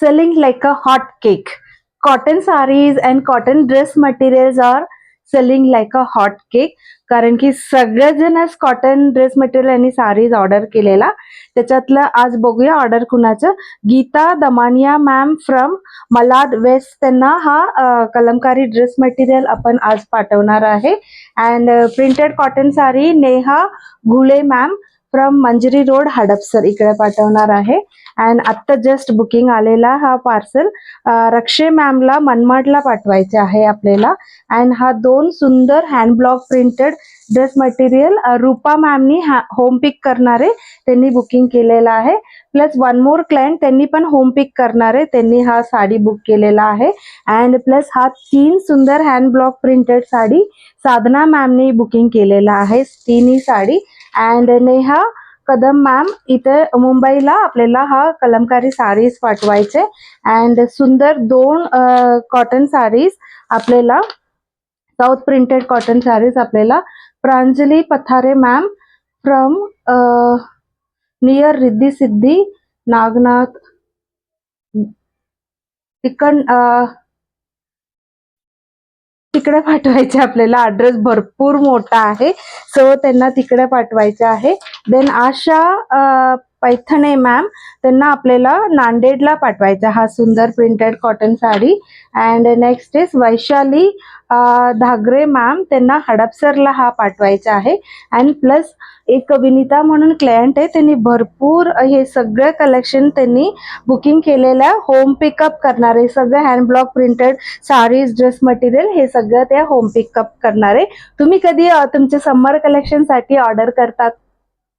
selling like a hot cake. Cotton sarees and cotton dress materials are selling like a hot cake. कारण की सगळेजणच cotton dress material आणि saris order केलेला. त्याच्यातलं आज बघूया ऑर्डर कुणाचं. Geeta Damania ma'am from Malad west, त्यांना हा कलमकारी ड्रेस मटेरियल आपण आज पाठवणार आहे. And printed cotton sari Neha Ghule ma'am from Manjari road Hadapsar इकडे पाठवणार आहे. अँड आत्ता जस्ट बुकिंग आलेला हा पार्सल रक्षे मॅमला मनमाडला पाठवायचे आहे आपल्याला. अँड हा 2 सुंदर hand block printed dress material Rupa मॅमनी होम पिक करणारे त्यांनी बुकिंग केलेला आहे. प्लस 1 मोर क्लायंट त्यांनी पण होम पिक करणारे त्यांनी हा साडी बुक केलेला आहे. अँड प्लस हा 3 सुंदर हँड ब्लॉक प्रिंटेड साडी साधना मॅमनी बुकिंग केलेला आहे. तिन्ही साडी. अँड नेहा कदम मॅम इथे मुंबईला आपल्याला हा कलमकारी साडीज पाठवायचे. अँड सुंदर 2 कॉटन साडीज आपल्याला साऊथ प्रिंटेड कॉटन साडीज आपल्याला Pranjali Pathare ma'am from near Riddhi Siddhi Nagnath तिकडे पाठवायचे आपल्याला. ॲड्रेस भरपूर मोठा आहे, सो त्यांना तिकडे पाठवायचे आहे. देन आशा पैठणे मॅम त्यांना आपल्याला नांदेडला पाठवायचा हा सुंदर printed cotton sari. And next is Vaishali Dhagare ma'am, त्यांना हडपसरला हा पाठवायचा आहे. अँड प्लस एक विनीता म्हणून क्लायंट आहे, त्यांनी भरपूर हे सगळं कलेक्शन त्यांनी बुकिंग केलेलं आहे. होम पिकअप करणार आहे सगळं hand block printed sarees dress material हे सगळं त्या होम पिकअप करणार आहे. तुम्ही कधी तुमच्या समर कलेक्शनसाठी ऑर्डर करतात